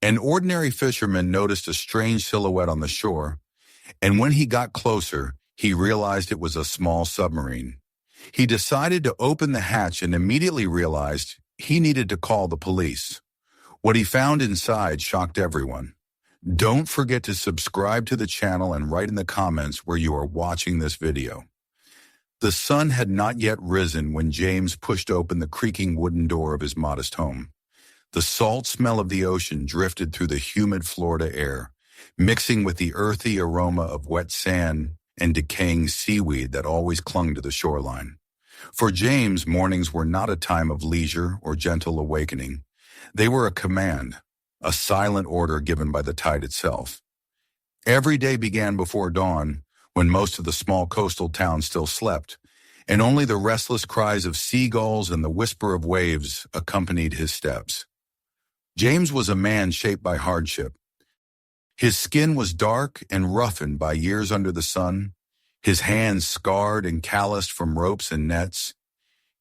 An ordinary fisherman noticed a strange silhouette on the shore, and when he got closer, he realized it was a small submarine. He decided to open the hatch and immediately realized he needed to call the police. What he found inside shocked everyone. Don't forget to subscribe to the channel and write in the comments where you are watching this video. The sun had not yet risen when James pushed open the creaking wooden door of his modest home. The salt smell of the ocean drifted through the humid Florida air, mixing with the earthy aroma of wet sand and decaying seaweed that always clung to the shoreline. For James, mornings were not a time of leisure or gentle awakening. They were a command, a silent order given by the tide itself. Every day began before dawn, when most of the small coastal towns still slept, and only the restless cries of seagulls and the whisper of waves accompanied his steps. James was a man shaped by hardship. His skin was dark and roughened by years under the sun, his hands scarred and calloused from ropes and nets,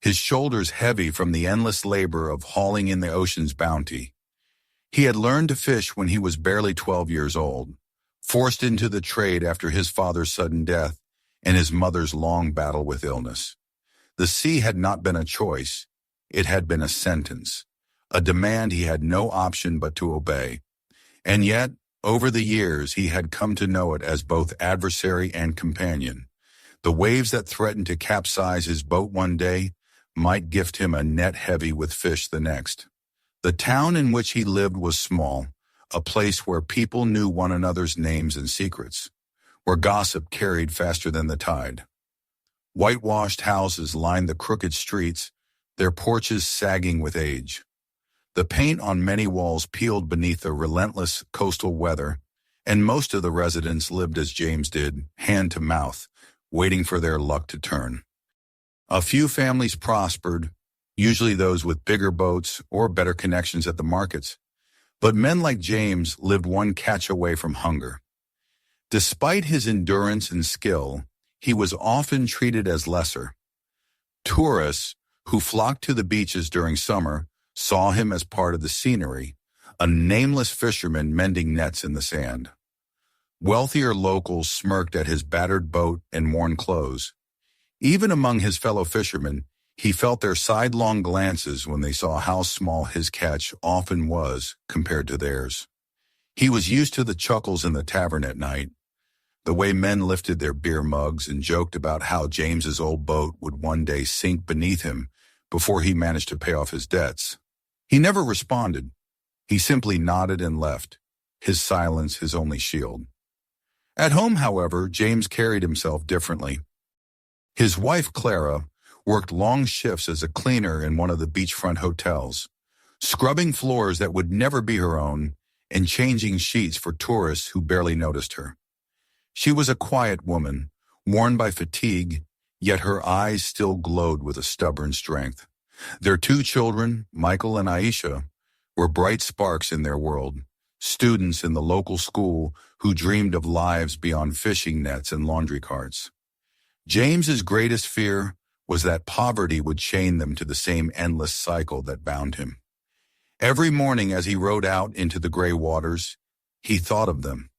his shoulders heavy from the endless labor of hauling in the ocean's bounty. He had learned to fish when he was barely 12 years old, forced into the trade after his father's sudden death and his mother's long battle with illness. The sea had not been a choice, it had been a sentence, a demand he had no option but to obey. And yet, over the years, he had come to know it as both adversary and companion. The waves that threatened to capsize his boat one day might gift him a net heavy with fish the next. The town in which he lived was small, a place where people knew one another's names and secrets, where gossip carried faster than the tide. Whitewashed houses lined the crooked streets, their porches sagging with age. The paint on many walls peeled beneath the relentless coastal weather, and most of the residents lived as James did, hand to mouth, waiting for their luck to turn. A few families prospered, usually those with bigger boats or better connections at the markets, but men like James lived one catch away from hunger. Despite his endurance and skill, he was often treated as lesser. Tourists, who flocked to the beaches during summer, saw him as part of the scenery, a nameless fisherman mending nets in the sand. Wealthier locals smirked at his battered boat and worn clothes. Even among his fellow fishermen, he felt their sidelong glances when they saw how small his catch often was compared to theirs. He was used to the chuckles in the tavern at night, the way men lifted their beer mugs and joked about how James's old boat would one day sink beneath him before he managed to pay off his debts. He never responded. He simply nodded and left, his silence his only shield. At home, however, James carried himself differently. His wife, Clara, worked long shifts as a cleaner in one of the beachfront hotels, scrubbing floors that would never be her own and changing sheets for tourists who barely noticed her. She was a quiet woman, worn by fatigue, yet her eyes still glowed with a stubborn strength. Their two children, Michael and Aisha, were bright sparks in their world, students in the local school who dreamed of lives beyond fishing nets and laundry carts. James's greatest fear was that poverty would chain them to the same endless cycle that bound him. Every morning as he rode out into the gray waters, he thought of them,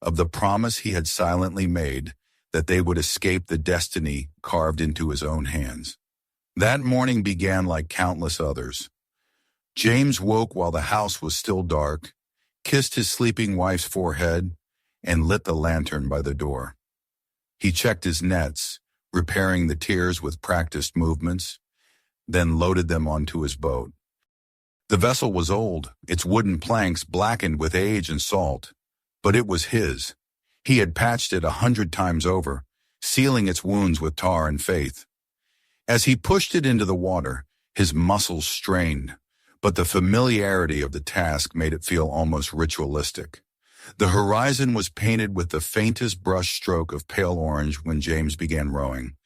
of the promise he had silently made that they would escape the destiny carved into his own hands. That morning began like countless others. James woke while the house was still dark, kissed his sleeping wife's forehead, and lit the lantern by the door. He checked his nets, repairing the tiers with practiced movements, then loaded them onto his boat. The vessel was old, its wooden planks blackened with age and salt, but it was his. He had patched it 100 times over, sealing its wounds with tar and faith. As he pushed it into the water, his muscles strained, but the familiarity of the task made it feel almost ritualistic. The horizon was painted with the faintest brush stroke of pale orange when James began rowing.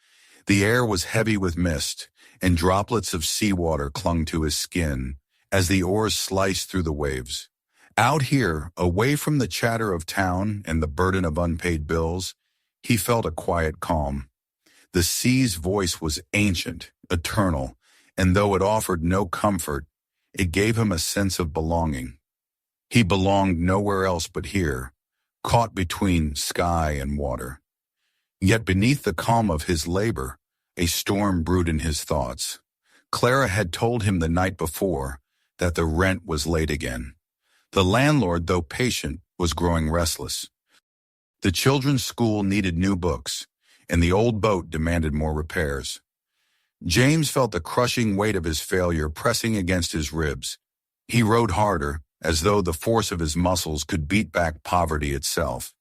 The air was heavy with mist, and droplets of seawater clung to his skin as the oars sliced through the waves. Out here, away from the chatter of town and the burden of unpaid bills, he felt a quiet calm. The sea's voice was ancient, eternal, and though it offered no comfort, it gave him a sense of belonging. He belonged nowhere else but here, caught between sky and water. Yet beneath the calm of his labor, a storm brewed in his thoughts. Clara had told him the night before that the rent was late again. The landlord, though patient, was growing restless. The children's school needed new books, and the old boat demanded more repairs. James felt the crushing weight of his failure pressing against his ribs. He rowed harder, as though the force of his muscles could beat back poverty itself.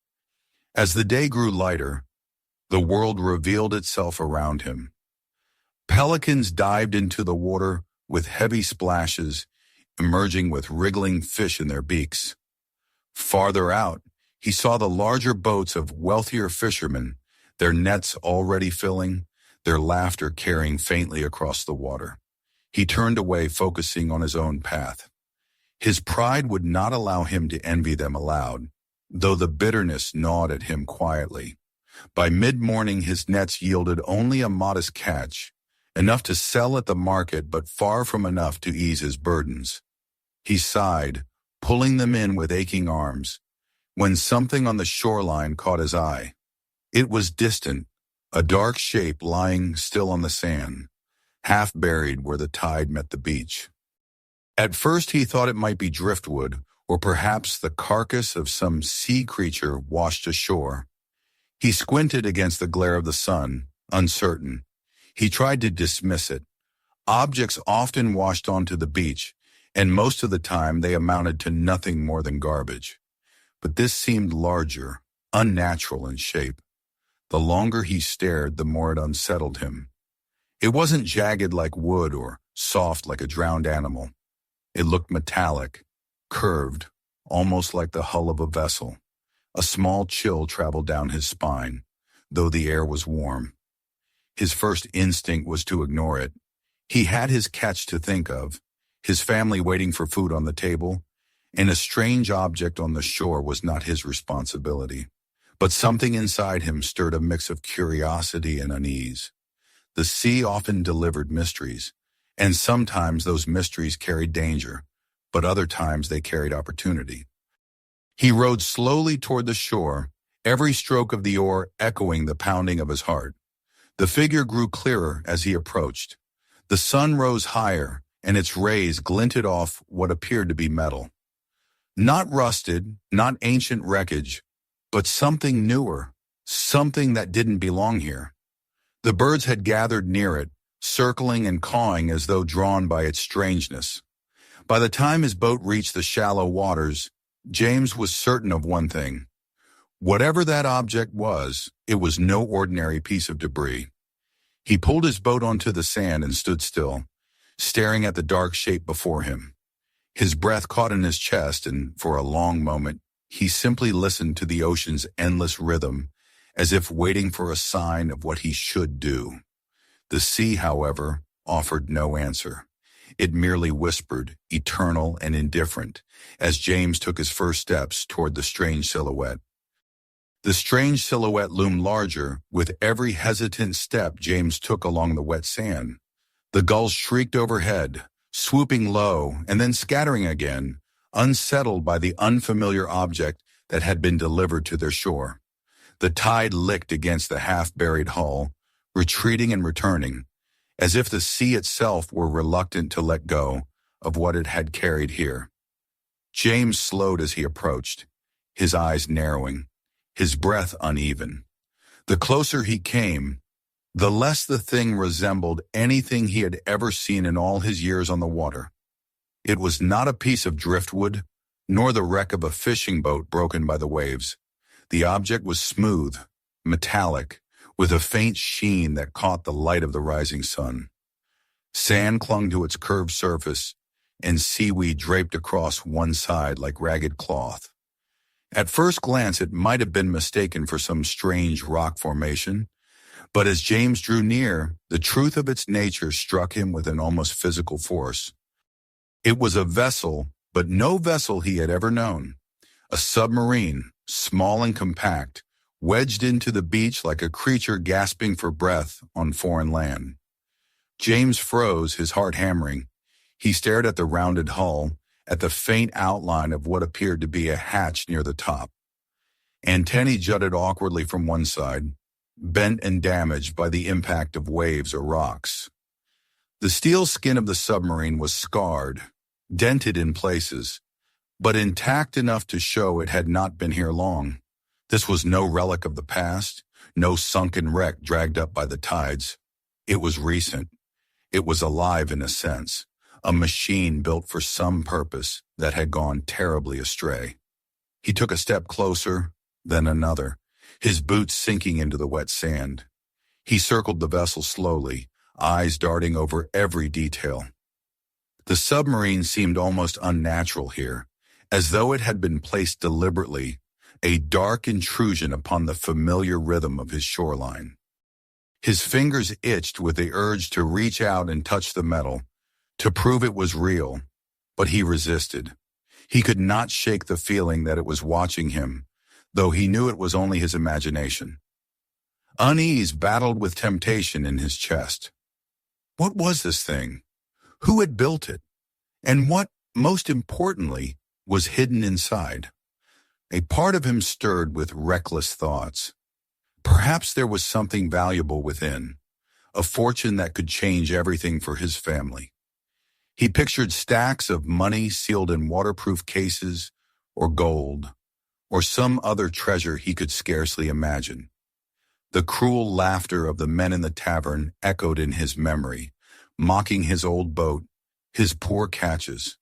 As the day grew lighter, the world revealed itself around him. Pelicans dived into the water with heavy splashes, emerging with wriggling fish in their beaks. Farther out, he saw the larger boats of wealthier fishermen, their nets already filling, their laughter carrying faintly across the water. He turned away, focusing on his own path. His pride would not allow him to envy them aloud, though the bitterness gnawed at him quietly. By mid-morning, his nets yielded only a modest catch, enough to sell at the market but far from enough to ease his burdens. He sighed, pulling them in with aching arms, when something on the shoreline caught his eye. It was distant, a dark shape lying still on the sand, half buried where the tide met the beach. At first he thought it might be driftwood, or perhaps the carcass of some sea creature washed ashore. He squinted against the glare of the sun, uncertain. He tried to dismiss it. Objects often washed onto the beach, and most of the time they amounted to nothing more than garbage. But this seemed larger, unnatural in shape. The longer he stared, the more it unsettled him. It wasn't jagged like wood or soft like a drowned animal. It looked metallic, curved, almost like the hull of a vessel. A small chill traveled down his spine, though the air was warm. His first instinct was to ignore it. He had his catch to think of, his family waiting for food on the table, and a strange object on the shore was not his responsibility. But something inside him stirred a mix of curiosity and unease. The sea often delivered mysteries, and sometimes those mysteries carried danger, but other times they carried opportunity. He rowed slowly toward the shore, every stroke of the oar echoing the pounding of his heart. The figure grew clearer as he approached. The sun rose higher, and its rays glinted off what appeared to be metal. Not rusted, not ancient wreckage, but something newer, something that didn't belong here. The birds had gathered near it, circling and cawing as though drawn by its strangeness. By the time his boat reached the shallow waters, James was certain of one thing. Whatever that object was, it was no ordinary piece of debris. He pulled his boat onto the sand and stood still, staring at the dark shape before him. His breath caught in his chest, and for a long moment, he simply listened to the ocean's endless rhythm, as if waiting for a sign of what he should do. The sea, however, offered no answer. It merely whispered, eternal and indifferent, as James took his first steps toward the strange silhouette. The strange silhouette loomed larger with every hesitant step James took along the wet sand. The gulls shrieked overhead, swooping low and then scattering again, unsettled by the unfamiliar object that had been delivered to their shore. The tide licked against the half-buried hull, retreating and returning, as if the sea itself were reluctant to let go of what it had carried here. James slowed as he approached, his eyes narrowing, his breath uneven. The closer he came, the less the thing resembled anything he had ever seen in all his years on the water. It was not a piece of driftwood, nor the wreck of a fishing boat broken by the waves. The object was smooth, metallic, with a faint sheen that caught the light of the rising sun. Sand clung to its curved surface, and seaweed draped across one side like ragged cloth. At first glance, it might have been mistaken for some strange rock formation, but as James drew near, the truth of its nature struck him with an almost physical force. It was a vessel, but no vessel he had ever known. A submarine, small and compact, wedged into the beach like a creature gasping for breath on foreign land. James froze, his heart hammering. He stared at the rounded hull, at the faint outline of what appeared to be a hatch near the top. Antennae jutted awkwardly from one side, bent and damaged by the impact of waves or rocks. The steel skin of the submarine was scarred, dented in places, but intact enough to show it had not been here long. This was no relic of the past, no sunken wreck dragged up by the tides. It was recent. It was alive in a sense, a machine built for some purpose that had gone terribly astray. He took a step closer, then another, his boots sinking into the wet sand. He circled the vessel slowly, eyes darting over every detail. The submarine seemed almost unnatural here, as though it had been placed deliberately, a dark intrusion upon the familiar rhythm of his shoreline. His fingers itched with the urge to reach out and touch the metal, to prove it was real, but he resisted. He could not shake the feeling that it was watching him, though he knew it was only his imagination. Unease battled with temptation in his chest. What was this thing? Who had built it? And what, most importantly, was hidden inside? A part of him stirred with reckless thoughts. Perhaps there was something valuable within, a fortune that could change everything for his family. He pictured stacks of money sealed in waterproof cases, or gold, or some other treasure he could scarcely imagine. The cruel laughter of the men in the tavern echoed in his memory, mocking his old boat, his poor catches.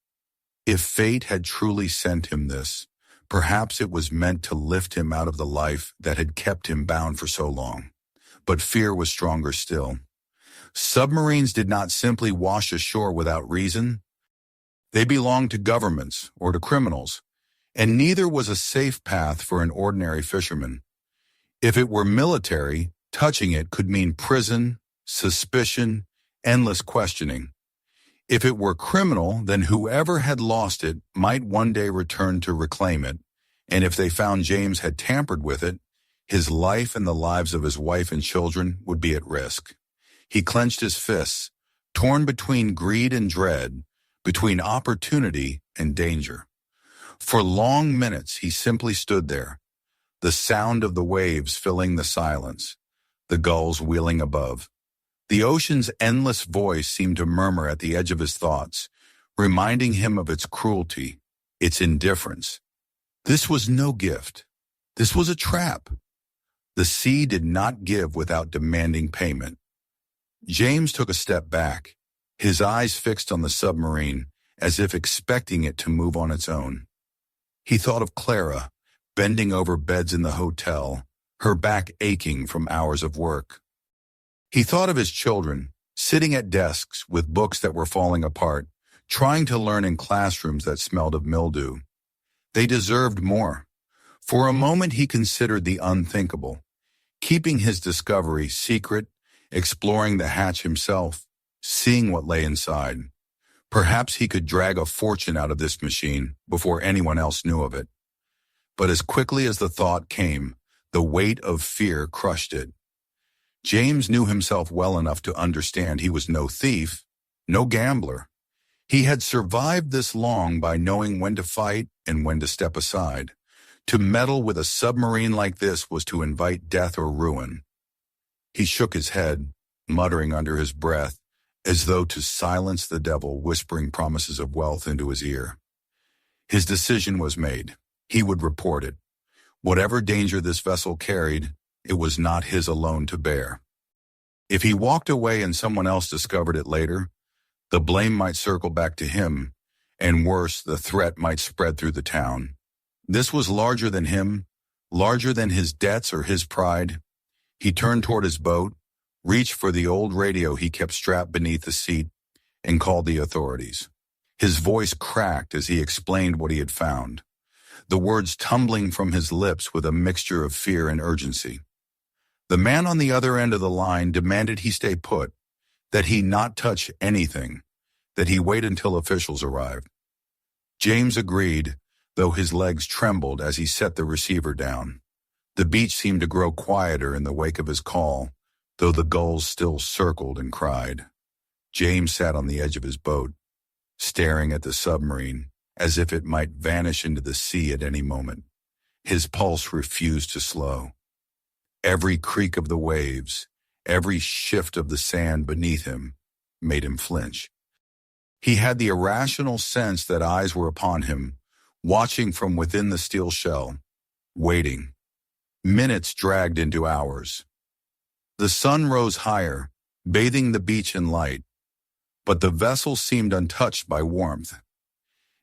If fate had truly sent him this, perhaps it was meant to lift him out of the life that had kept him bound for so long. But fear was stronger still. Submarines did not simply wash ashore without reason. They belonged to governments or to criminals, and neither was a safe path for an ordinary fisherman. If it were military, touching it could mean prison, suspicion, endless questioning. If it were criminal, then whoever had lost it might one day return to reclaim it, and if they found James had tampered with it, his life and the lives of his wife and children would be at risk. He clenched his fists, torn between greed and dread, between opportunity and danger. For long minutes he simply stood there, the sound of the waves filling the silence, the gulls wheeling above. The ocean's endless voice seemed to murmur at the edge of his thoughts, reminding him of its cruelty, its indifference. This was no gift. This was a trap. The sea did not give without demanding payment. James took a step back, his eyes fixed on the submarine, as if expecting it to move on its own. He thought of Clara, bending over beds in the hotel, her back aching from hours of work. He thought of his children, sitting at desks with books that were falling apart, trying to learn in classrooms that smelled of mildew. They deserved more. For a moment he considered the unthinkable, keeping his discovery secret, exploring the hatch himself, seeing what lay inside. Perhaps he could drag a fortune out of this machine before anyone else knew of it. But as quickly as the thought came, the weight of fear crushed it. James knew himself well enough to understand he was no thief, no gambler. He had survived this long by knowing when to fight and when to step aside. To meddle with a submarine like this was to invite death or ruin. He shook his head, muttering under his breath, as though to silence the devil whispering promises of wealth into his ear. His decision was made. He would report it. Whatever danger this vessel carried, it was not his alone to bear. If he walked away and someone else discovered it later, the blame might circle back to him, and worse, the threat might spread through the town. This was larger than him, larger than his debts or his pride. He turned toward his boat, reached for the old radio he kept strapped beneath the seat, and called the authorities. His voice cracked as he explained what he had found, the words tumbling from his lips with a mixture of fear and urgency. The man on the other end of the line demanded he stay put, that he not touch anything, that he wait until officials arrived. James agreed, though his legs trembled as he set the receiver down. The beach seemed to grow quieter in the wake of his call, though the gulls still circled and cried. James sat on the edge of his boat, staring at the submarine, as if it might vanish into the sea at any moment. His pulse refused to slow. Every creak of the waves, every shift of the sand beneath him, made him flinch. He had the irrational sense that eyes were upon him, watching from within the steel shell, waiting. Minutes dragged into hours. The sun rose higher, bathing the beach in light, but the vessel seemed untouched by warmth.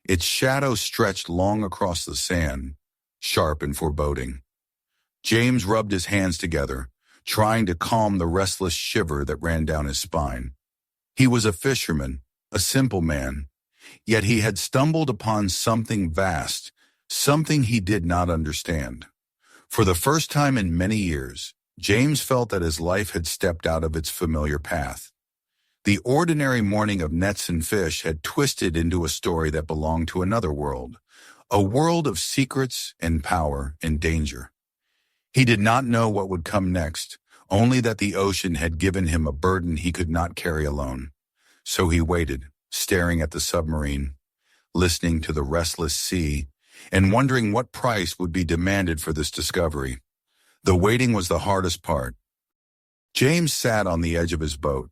Its shadow stretched long across the sand, sharp and foreboding. James rubbed his hands together, trying to calm the restless shiver that ran down his spine. He was a fisherman, a simple man, yet he had stumbled upon something vast, something he did not understand. For the first time in many years, James felt that his life had stepped out of its familiar path. The ordinary morning of nets and fish had twisted into a story that belonged to another world, a world of secrets and power and danger. He did not know what would come next, only that the ocean had given him a burden he could not carry alone. So he waited, staring at the submarine, listening to the restless sea, and wondering what price would be demanded for this discovery. The waiting was the hardest part. James sat on the edge of his boat,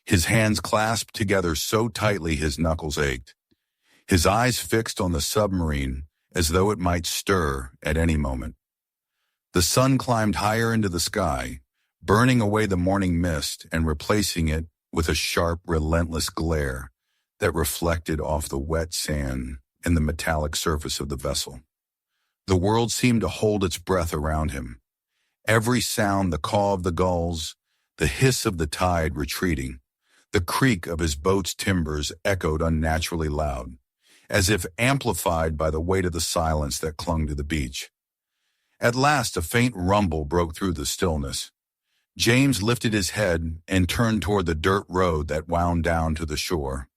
his hands clasped together so tightly his knuckles ached, his eyes fixed on the submarine as though it might stir at any moment. The sun climbed higher into the sky, burning away the morning mist and replacing it with a sharp, relentless glare that reflected off the wet sand and the metallic surface of the vessel. The world seemed to hold its breath around him. Every sound, the caw of the gulls, the hiss of the tide retreating, the creak of his boat's timbers echoed unnaturally loud, as if amplified by the weight of the silence that clung to the beach. At last, a faint rumble broke through the stillness. James lifted his head and turned toward the dirt road that wound down to the shore.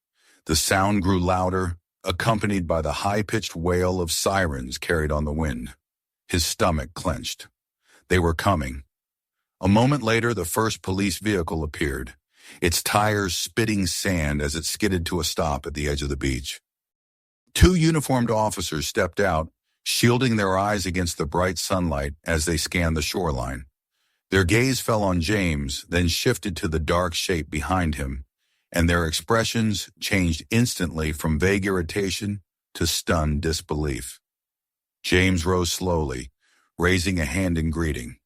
The sound grew louder, accompanied by the high-pitched wail of sirens carried on the wind. His stomach clenched. They were coming. A moment later, the first police vehicle appeared, its tires spitting sand as it skidded to a stop at the edge of the beach. Two uniformed officers stepped out, shielding their eyes against the bright sunlight as they scanned the shoreline. Their gaze fell on James, then shifted to the dark shape behind him, and their expressions changed instantly from vague irritation to stunned disbelief. James rose slowly, raising a hand in greeting.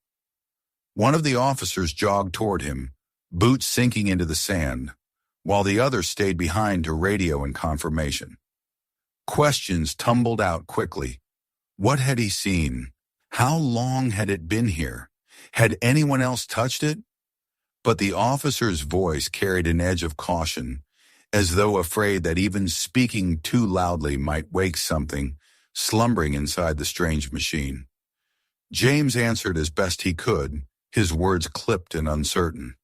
One of the officers jogged toward him, boots sinking into the sand, while the other stayed behind to radio in confirmation. Questions tumbled out quickly. What had he seen? How long had it been here? Had anyone else touched it? But the officer's voice carried an edge of caution, as though afraid that even speaking too loudly might wake something slumbering inside the strange machine. James answered as best he could, his words clipped and uncertain.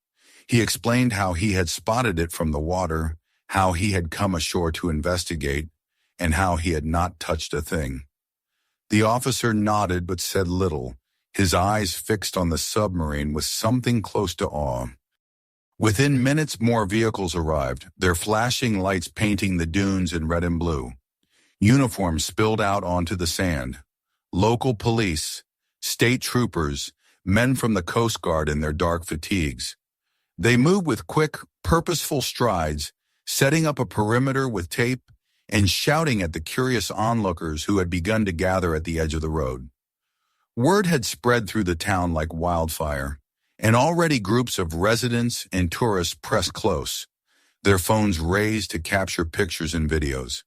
He explained how he had spotted it from the water, how he had come ashore to investigate, and how he had not touched a thing. The officer nodded but said little, his eyes fixed on the submarine with something close to awe. Within minutes, more vehicles arrived, their flashing lights painting the dunes in red and blue. Uniforms spilled out onto the sand. Local police, state troopers, men from the Coast Guard in their dark fatigues. They moved with quick, purposeful strides, setting up a perimeter with tape and shouting at the curious onlookers who had begun to gather at the edge of the road. Word had spread through the town like wildfire, and already groups of residents and tourists pressed close, their phones raised to capture pictures and videos.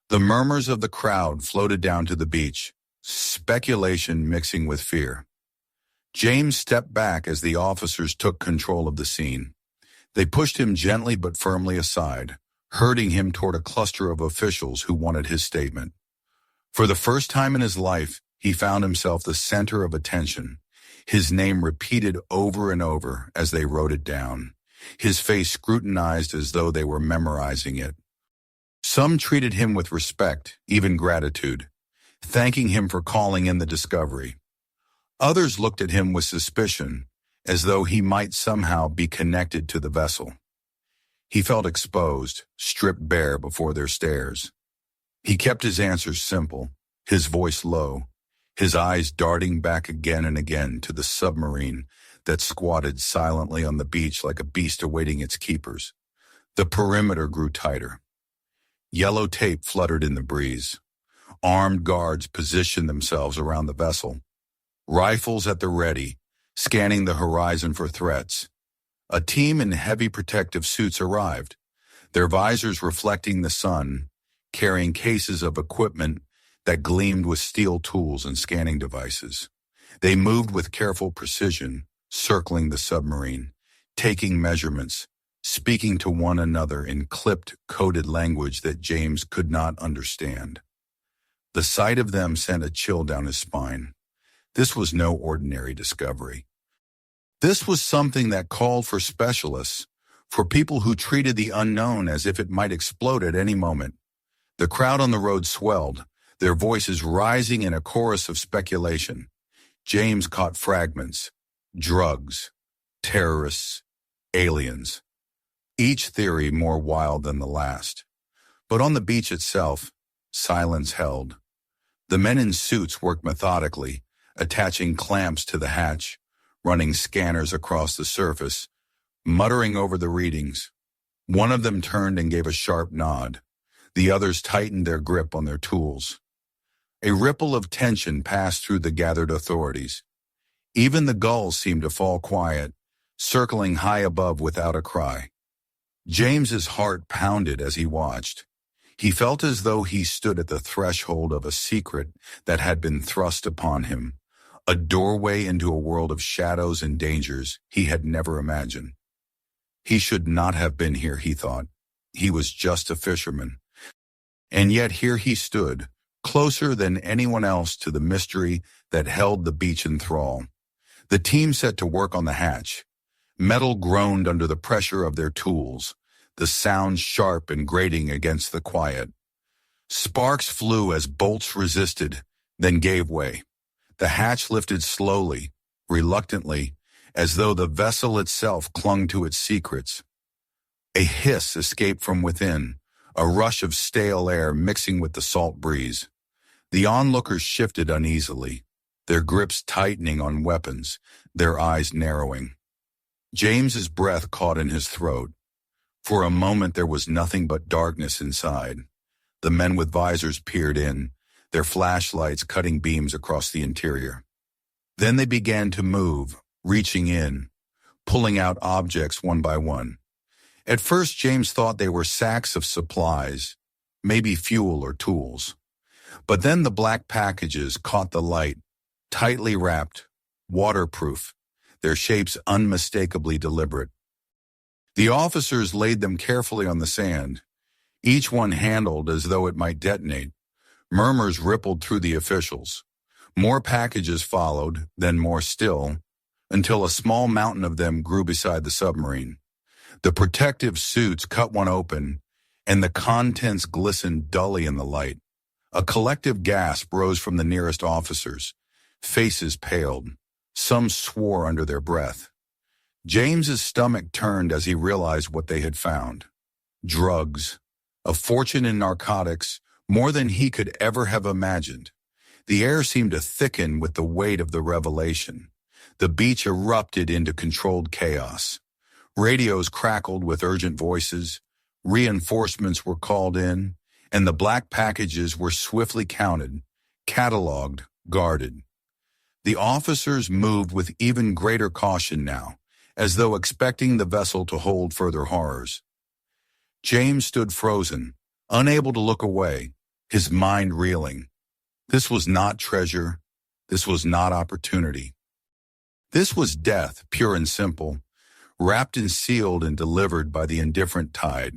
The murmurs of the crowd floated down to the beach, speculation mixing with fear. James stepped back as the officers took control of the scene. They pushed him gently but firmly aside, herding him toward a cluster of officials who wanted his statement. For the first time in his life, he found himself the center of attention, his name repeated over and over as they wrote it down, his face scrutinized as though they were memorizing it. Some treated him with respect, even gratitude, thanking him for calling in the discovery. Others looked at him with suspicion, as though he might somehow be connected to the vessel. He felt exposed, stripped bare before their stares. He kept his answers simple, his voice low, his eyes darting back again and again to the submarine that squatted silently on the beach like a beast awaiting its keepers. The perimeter grew tighter. Yellow tape fluttered in the breeze. Armed guards positioned themselves around the vessel, rifles at the ready, scanning the horizon for threats. A team in heavy protective suits arrived, their visors reflecting the sun, carrying cases of equipment that gleamed with steel tools and scanning devices. They moved with careful precision, circling the submarine, taking measurements, speaking to one another in clipped, coded language that James could not understand. The sight of them sent a chill down his spine. This was no ordinary discovery. This was something that called for specialists, for people who treated the unknown as if it might explode at any moment. The crowd on the road swelled, their voices rising in a chorus of speculation. James caught fragments. Drugs, terrorists, aliens. Each theory more wild than the last. But on the beach itself, silence held. The men in suits worked methodically, attaching clamps to the hatch, running scanners across the surface, muttering over the readings. One of them turned and gave a sharp nod. The others tightened their grip on their tools. A ripple of tension passed through the gathered authorities. Even the gulls seemed to fall quiet, circling high above without a cry. James's heart pounded as he watched. He felt as though he stood at the threshold of a secret that had been thrust upon him, a doorway into a world of shadows and dangers he had never imagined. He should not have been here, he thought. He was just a fisherman. And yet here he stood, closer than anyone else to the mystery that held the beach in thrall. The team set to work on the hatch. Metal groaned under the pressure of their tools, the sound sharp and grating against the quiet. Sparks flew as bolts resisted, then gave way. The hatch lifted slowly, reluctantly, as though the vessel itself clung to its secrets. A hiss escaped from within, a rush of stale air mixing with the salt breeze. The onlookers shifted uneasily, their grips tightening on weapons, their eyes narrowing. James's breath caught in his throat. For a moment there was nothing but darkness inside. The men with visors peered in, their flashlights cutting beams across the interior. Then they began to move, reaching in, pulling out objects one by one. At first James thought they were sacks of supplies, maybe fuel or tools. But then the black packages caught the light, tightly wrapped, waterproof, their shapes unmistakably deliberate. The officers laid them carefully on the sand, each one handled as though it might detonate. Murmurs rippled through the officials. More packages followed, then more still, until a small mountain of them grew beside the submarine. The protective suits cut one open, and the contents glistened dully in the light. A collective gasp rose from the nearest officers. Faces paled. Some swore under their breath. James's stomach turned as he realized what they had found. Drugs. A fortune in narcotics, more than he could ever have imagined. The air seemed to thicken with the weight of the revelation. The beach erupted into controlled chaos. Radios crackled with urgent voices. Reinforcements were called in, and the black packages were swiftly counted, cataloged, guarded. The officers moved with even greater caution now, as though expecting the vessel to hold further horrors. James stood frozen, unable to look away, his mind reeling. This was not treasure. This was not opportunity. This was death, pure and simple, wrapped and sealed and delivered by the indifferent tide.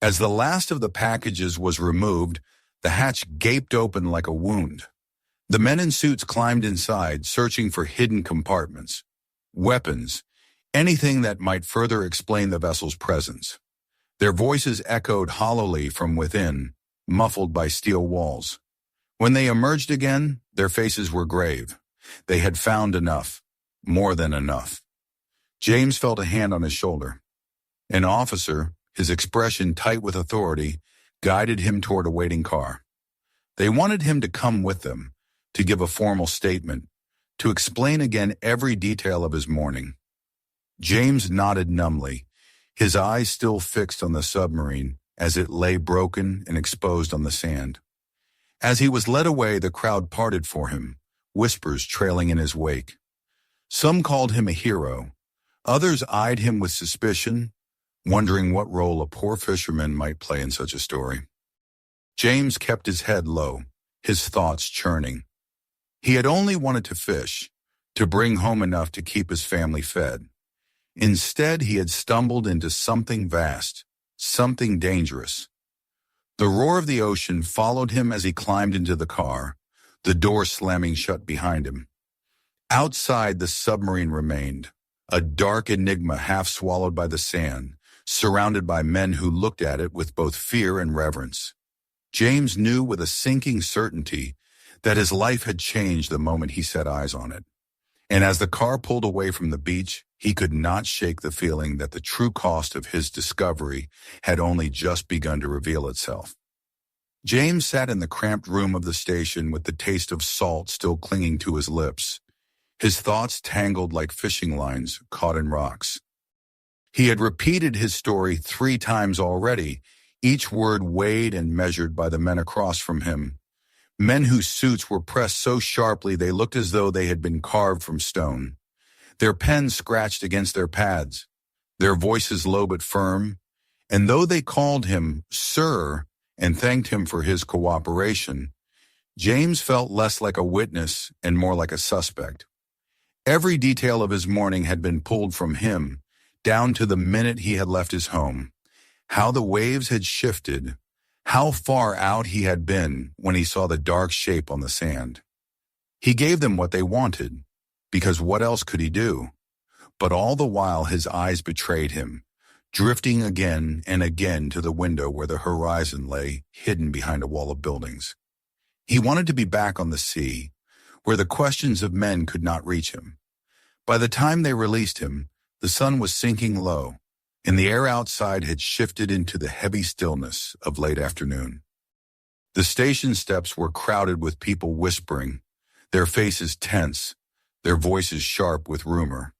As the last of the packages was removed, the hatch gaped open like a wound. The men in suits climbed inside, searching for hidden compartments, weapons, anything that might further explain the vessel's presence. Their voices echoed hollowly from within, muffled by steel walls. When they emerged again, their faces were grave. They had found enough, more than enough. James felt a hand on his shoulder. An officer, his expression tight with authority, guided him toward a waiting car. They wanted him to come with them, to give a formal statement, to explain again every detail of his morning. James nodded numbly, his eyes still fixed on the submarine as it lay broken and exposed on the sand. As he was led away, the crowd parted for him, whispers trailing in his wake. Some called him a hero. Others eyed him with suspicion, wondering what role a poor fisherman might play in such a story. James kept his head low, his thoughts churning. He had only wanted to fish, to bring home enough to keep his family fed. Instead, he had stumbled into something vast, something dangerous. The roar of the ocean followed him as he climbed into the car, the door slamming shut behind him. Outside, the submarine remained, a dark enigma half swallowed by the sand, surrounded by men who looked at it with both fear and reverence. James knew with a sinking certainty that his life had changed the moment he set eyes on it. And as the car pulled away from the beach, he could not shake the feeling that the true cost of his discovery had only just begun to reveal itself. James sat in the cramped room of the station with the taste of salt still clinging to his lips, his thoughts tangled like fishing lines caught in rocks. He had repeated his story 3 times already, each word weighed and measured by the men across from him, men whose suits were pressed so sharply they looked as though they had been carved from stone. Their pens scratched against their pads, their voices low but firm, and though they called him Sir and thanked him for his cooperation, James felt less like a witness and more like a suspect. Every detail of his morning had been pulled from him, down to the minute he had left his home. How the waves had shifted, how far out he had been when he saw the dark shape on the sand. He gave them what they wanted, because what else could he do? But all the while his eyes betrayed him, drifting again and again to the window where the horizon lay hidden behind a wall of buildings. He wanted to be back on the sea, where the questions of men could not reach him. By the time they released him, the sun was sinking low, and the air outside had shifted into the heavy stillness of late afternoon. The station steps were crowded with people whispering, their faces tense, their voices sharp with rumor.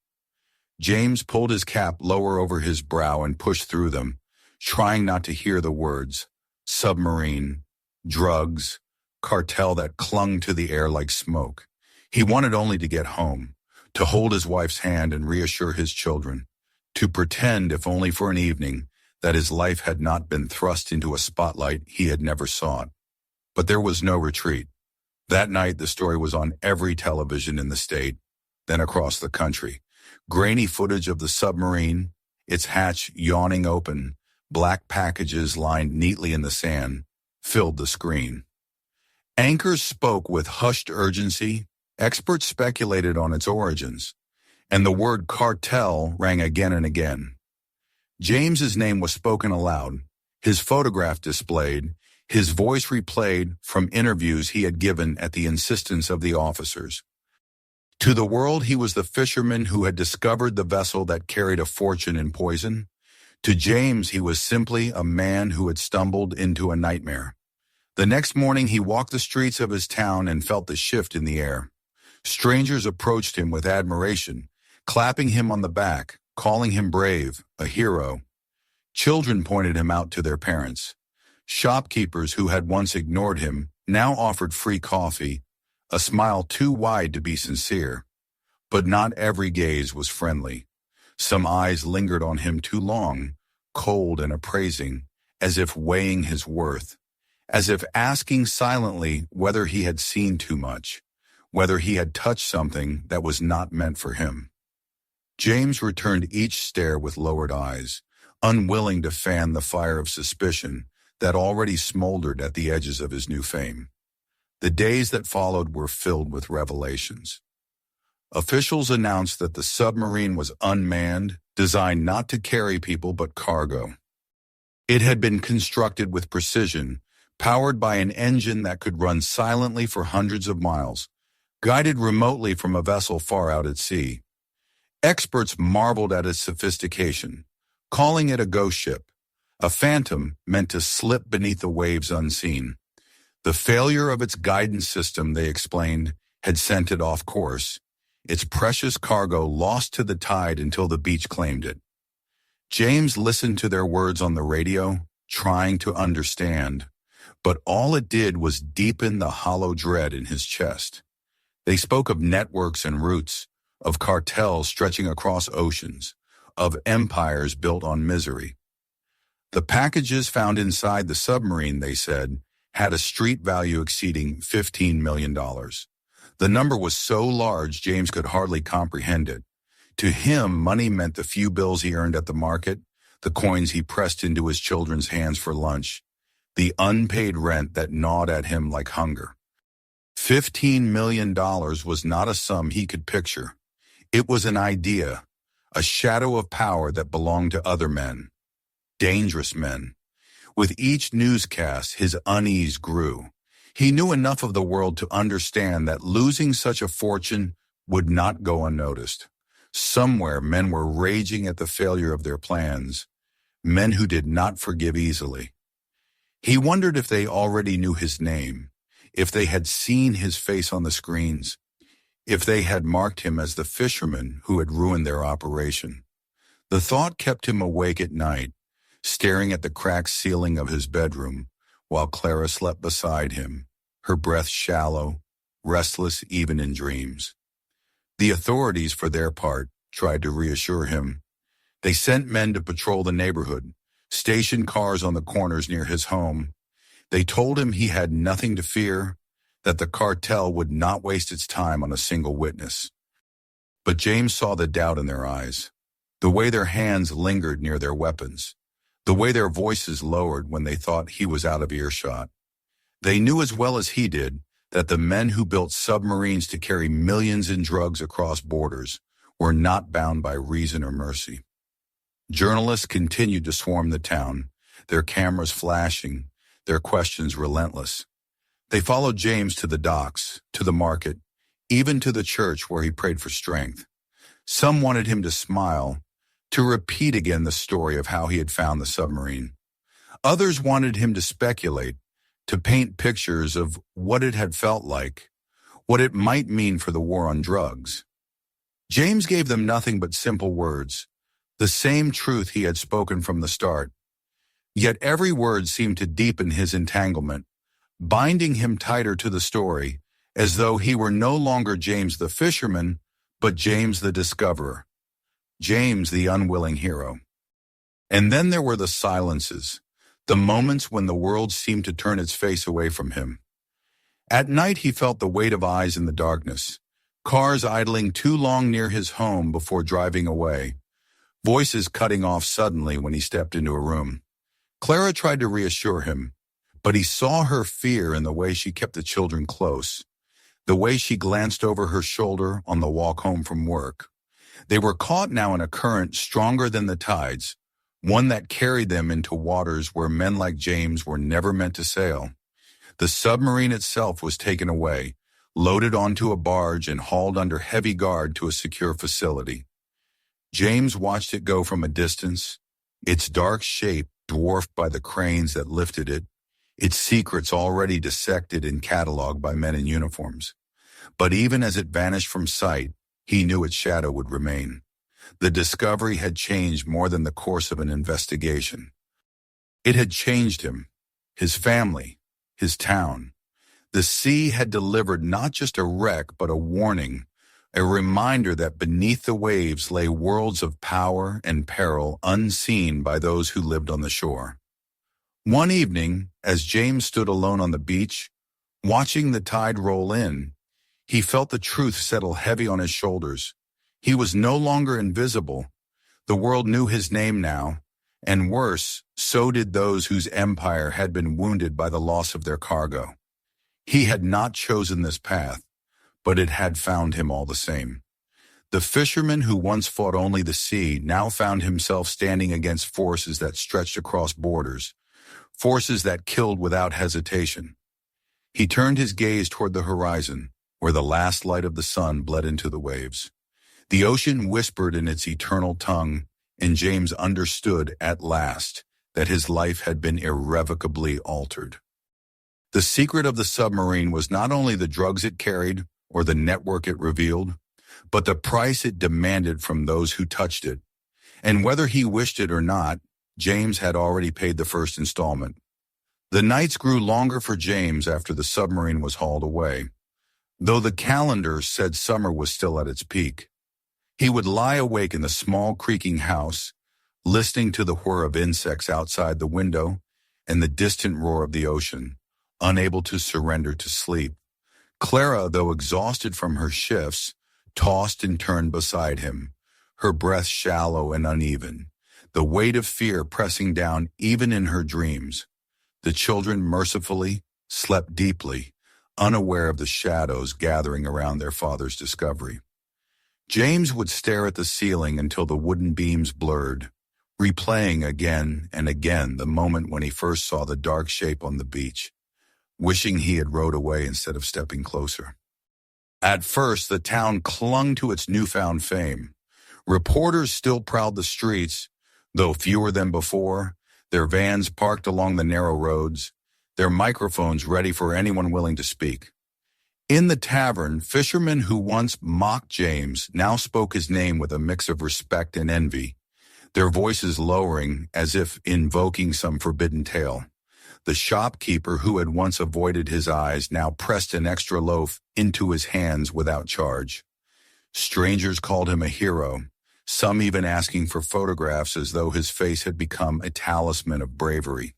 James pulled his cap lower over his brow and pushed through them, trying not to hear the words, submarine, drugs, cartel that clung to the air like smoke. He wanted only to get home, to hold his wife's hand and reassure his children, to pretend, if only for an evening, that his life had not been thrust into a spotlight he had never sought. But there was no retreat. That night, the story was on every television in the state, then across the country. Grainy footage of the submarine, its hatch yawning open, black packages lined neatly in the sand, filled the screen. Anchors spoke with hushed urgency, experts speculated on its origins, and the word cartel rang again and again. James's name was spoken aloud, his photograph displayed, his voice replayed from interviews he had given at the insistence of the officers. To the world, he was the fisherman who had discovered the vessel that carried a fortune in poison. To James, he was simply a man who had stumbled into a nightmare. The next morning, he walked the streets of his town and felt the shift in the air. Strangers approached him with admiration, clapping him on the back, calling him brave, a hero. Children pointed him out to their parents. Shopkeepers who had once ignored him now offered free coffee, a smile too wide to be sincere. But not every gaze was friendly. Some eyes lingered on him too long, cold and appraising, as if weighing his worth, as if asking silently whether he had seen too much, whether he had touched something that was not meant for him. James returned each stare with lowered eyes, unwilling to fan the fire of suspicion that already smoldered at the edges of his new fame. The days that followed were filled with revelations. Officials announced that the submarine was unmanned, designed not to carry people but cargo. It had been constructed with precision, powered by an engine that could run silently for hundreds of miles, guided remotely from a vessel far out at sea. Experts marveled at its sophistication, calling it a ghost ship, a phantom meant to slip beneath the waves unseen. The failure of its guidance system, they explained, had sent it off course, its precious cargo lost to the tide until the beach claimed it. James listened to their words on the radio, trying to understand, but all it did was deepen the hollow dread in his chest. They spoke of networks and routes, of cartels stretching across oceans, of empires built on misery. The packages found inside the submarine, they said, had a street value exceeding $15 million. The number was so large James could hardly comprehend it. To him, money meant the few bills he earned at the market, the coins he pressed into his children's hands for lunch, the unpaid rent that gnawed at him like hunger. $15 million was not a sum he could picture. It was an idea, a shadow of power that belonged to other men, dangerous men. With each newscast, his unease grew. He knew enough of the world to understand that losing such a fortune would not go unnoticed. Somewhere, men were raging at the failure of their plans, men who did not forgive easily. He wondered if they already knew his name, if they had seen his face on the screens, if they had marked him as the fisherman who had ruined their operation. The thought kept him awake at night, staring at the cracked ceiling of his bedroom, while Clara slept beside him, her breath shallow, restless even in dreams. The authorities, for their part, tried to reassure him. They sent men to patrol the neighborhood, stationed cars on the corners near his home. They told him he had nothing to fear, that the cartel would not waste its time on a single witness. But James saw the doubt in their eyes, the way their hands lingered near their weapons, the way their voices lowered when they thought he was out of earshot. They knew as well as he did that the men who built submarines to carry millions in drugs across borders were not bound by reason or mercy. Journalists continued to swarm the town, their cameras flashing, their questions relentless. They followed James to the docks, to the market, even to the church where he prayed for strength. Some wanted him to smile, to repeat again the story of how he had found the submarine. Others wanted him to speculate, to paint pictures of what it had felt like, what it might mean for the war on drugs. James gave them nothing but simple words, the same truth he had spoken from the start. Yet every word seemed to deepen his entanglement, binding him tighter to the story, as though he were no longer James the fisherman, but James the discoverer, James the unwilling hero. And then there were the silences, the moments when the world seemed to turn its face away from him. At night he felt the weight of eyes in the darkness, cars idling too long near his home before driving away, voices cutting off suddenly when he stepped into a room. Clara tried to reassure him, but he saw her fear in the way she kept the children close, the way she glanced over her shoulder on the walk home from work. They were caught now in a current stronger than the tides, one that carried them into waters where men like James were never meant to sail. The submarine itself was taken away, loaded onto a barge and hauled under heavy guard to a secure facility. James watched it go from a distance, its dark shape dwarfed by the cranes that lifted it, its secrets already dissected and cataloged by men in uniforms. But even as it vanished from sight, he knew its shadow would remain. The discovery had changed more than the course of an investigation. It had changed him, his family, his town. The sea had delivered not just a wreck, but a warning, a reminder that beneath the waves lay worlds of power and peril unseen by those who lived on the shore. One evening, as James stood alone on the beach, watching the tide roll in, he felt the truth settle heavy on his shoulders. He was no longer invisible. The world knew his name now, and worse, so did those whose empire had been wounded by the loss of their cargo. He had not chosen this path, but it had found him all the same. The fisherman who once fought only the sea now found himself standing against forces that stretched across borders, forces that killed without hesitation. He turned his gaze toward the horizon, where the last light of the sun bled into the waves. The ocean whispered in its eternal tongue, and James understood at last that his life had been irrevocably altered. The secret of the submarine was not only the drugs it carried or the network it revealed, but the price it demanded from those who touched it. And whether he wished it or not, James had already paid the first installment. The nights grew longer for James after the submarine was hauled away, though the calendar said summer was still at its peak. He would lie awake in the small creaking house, listening to the whir of insects outside the window and the distant roar of the ocean, unable to surrender to sleep. Clara, though exhausted from her shifts, tossed and turned beside him, her breath shallow and uneven, the weight of fear pressing down even in her dreams. The children mercifully slept deeply, unaware of the shadows gathering around their father's discovery. James would stare at the ceiling until the wooden beams blurred, replaying again and again the moment when he first saw the dark shape on the beach, wishing he had rowed away instead of stepping closer. At first, the town clung to its newfound fame. Reporters still prowled the streets, though fewer than before, their vans parked along the narrow roads, their microphones ready for anyone willing to speak. In the tavern, fishermen who once mocked James now spoke his name with a mix of respect and envy, their voices lowering as if invoking some forbidden tale. The shopkeeper who had once avoided his eyes now pressed an extra loaf into his hands without charge. Strangers called him a hero, some even asking for photographs as though his face had become a talisman of bravery.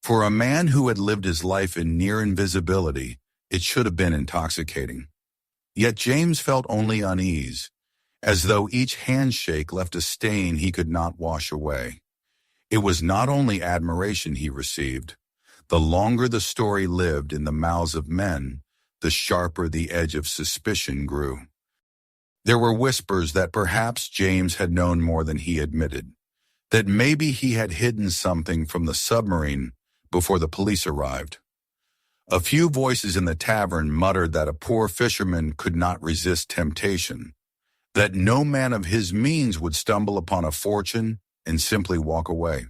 For a man who had lived his life in near invisibility, it should have been intoxicating. Yet James felt only unease, as though each handshake left a stain he could not wash away. It was not only admiration he received. The longer the story lived in the mouths of men, the sharper the edge of suspicion grew. There were whispers that perhaps James had known more than he admitted, that maybe he had hidden something from the submarine before the police arrived. A few voices in the tavern muttered that a poor fisherman could not resist temptation, that no man of his means would stumble upon a fortune and simply walk away.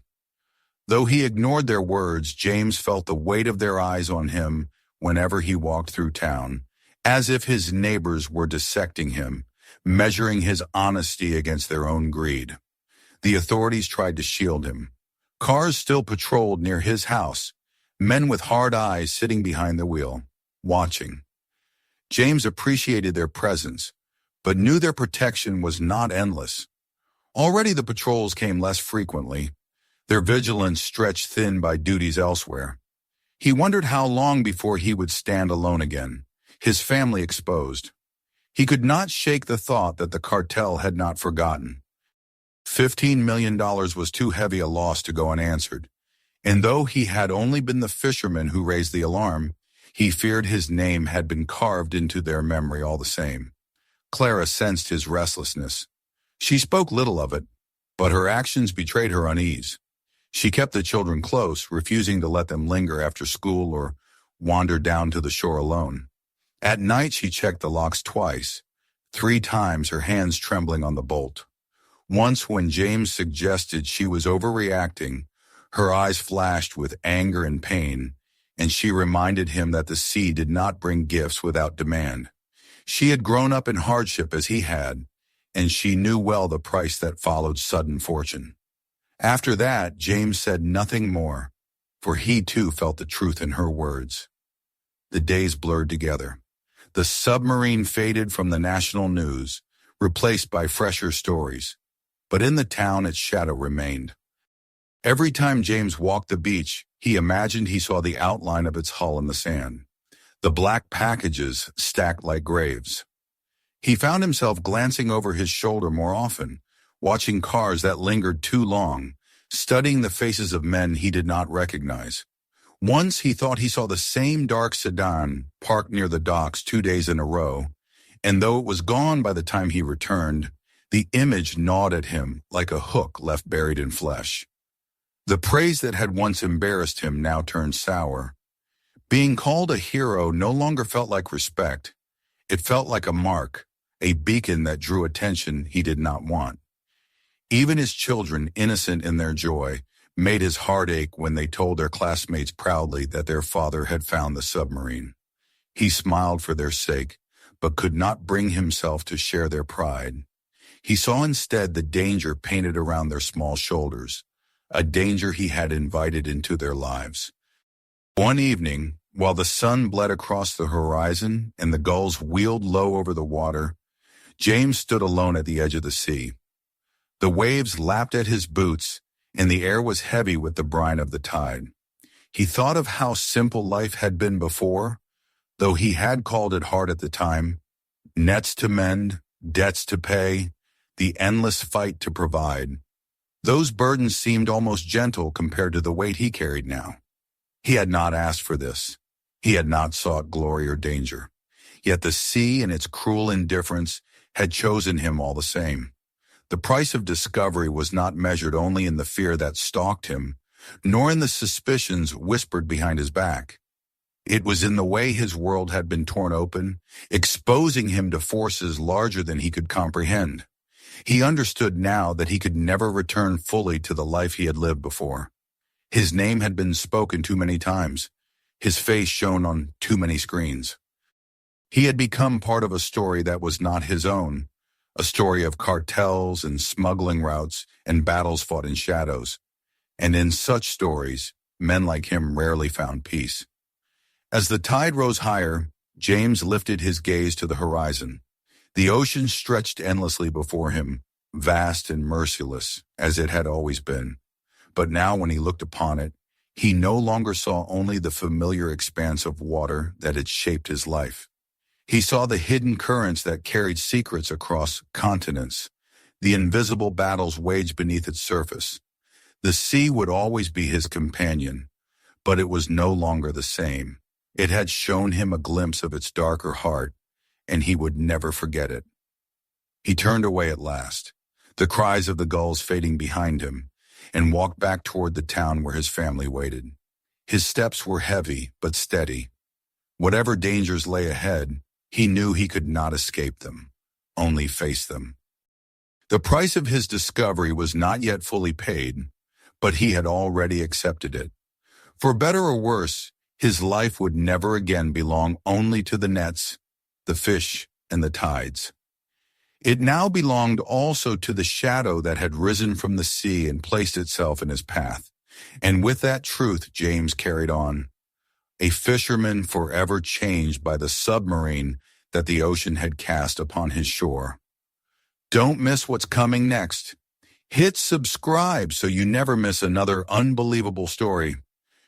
Though he ignored their words, James felt the weight of their eyes on him whenever he walked through town, as if his neighbors were dissecting him, measuring his honesty against their own greed. The authorities tried to shield him. Cars still patrolled near his house, men with hard eyes sitting behind the wheel, watching. James appreciated their presence, but knew their protection was not endless. Already the patrols came less frequently, their vigilance stretched thin by duties elsewhere. He wondered how long before he would stand alone again, his family exposed. He could not shake the thought that the cartel had not forgotten. $15 million was too heavy a loss to go unanswered, and though he had only been the fisherman who raised the alarm, he feared his name had been carved into their memory all the same. Clara sensed his restlessness. She spoke little of it, but her actions betrayed her unease. She kept the children close, refusing to let them linger after school or wander down to the shore alone. At night she checked the locks twice, 3 times, her hands trembling on the bolt. Once when James suggested she was overreacting, her eyes flashed with anger and pain, and she reminded him that the sea did not bring gifts without demand. She had grown up in hardship as he had, and she knew well the price that followed sudden fortune. After that, James said nothing more, for he too felt the truth in her words. The days blurred together. The submarine faded from the national news, replaced by fresher stories, but in the town its shadow remained. Every time James walked the beach, he imagined he saw the outline of its hull in the sand, the black packages stacked like graves. He found himself glancing over his shoulder more often, watching cars that lingered too long, studying the faces of men he did not recognize. Once he thought he saw the same dark sedan parked near the docks 2 days in a row, and though it was gone by the time he returned, the image gnawed at him like a hook left buried in flesh. The praise that had once embarrassed him now turned sour. Being called a hero no longer felt like respect. It felt like a mark, a beacon that drew attention he did not want. Even his children, innocent in their joy, made his heart ache when they told their classmates proudly that their father had found the submarine. He smiled for their sake, but could not bring himself to share their pride. He saw instead the danger painted around their small shoulders, a danger he had invited into their lives. One evening, while the sun bled across the horizon and the gulls wheeled low over the water, James stood alone at the edge of the sea. The waves lapped at his boots, and the air was heavy with the brine of the tide. He thought of how simple life had been before, though he had called it hard at the time. Nets to mend, debts to pay, the endless fight to provide. Those burdens seemed almost gentle compared to the weight he carried now. He had not asked for this. He had not sought glory or danger. Yet the sea and its cruel indifference had chosen him all the same. The price of discovery was not measured only in the fear that stalked him, nor in the suspicions whispered behind his back. It was in the way his world had been torn open, exposing him to forces larger than he could comprehend. He understood now that he could never return fully to the life he had lived before. His name had been spoken too many times, his face shown on too many screens. He had become part of a story that was not his own, a story of cartels and smuggling routes and battles fought in shadows. And in such stories, men like him rarely found peace. As the tide rose higher, James lifted his gaze to the horizon. The ocean stretched endlessly before him, vast and merciless, as it had always been. But now when he looked upon it, he no longer saw only the familiar expanse of water that had shaped his life. He saw the hidden currents that carried secrets across continents, the invisible battles waged beneath its surface. The sea would always be his companion, but it was no longer the same. It had shown him a glimpse of its darker heart, and he would never forget it. He turned away at last, the cries of the gulls fading behind him, and walked back toward the town where his family waited. His steps were heavy but steady. Whatever dangers lay ahead, he knew he could not escape them, only face them. The price of his discovery was not yet fully paid, but he had already accepted it. For better or worse, his life would never again belong only to the nets, the fish, and the tides. It now belonged also to the shadow that had risen from the sea and placed itself in his path. And with that truth, James carried on, a fisherman forever changed by the submarine that the ocean had cast upon his shore. Don't miss what's coming next. Hit subscribe so you never miss another unbelievable story.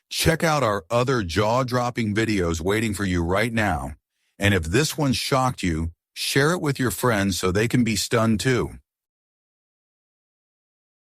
Check out our other jaw-dropping videos waiting for you right now. And if this one shocked you, share it with your friends so they can be stunned too.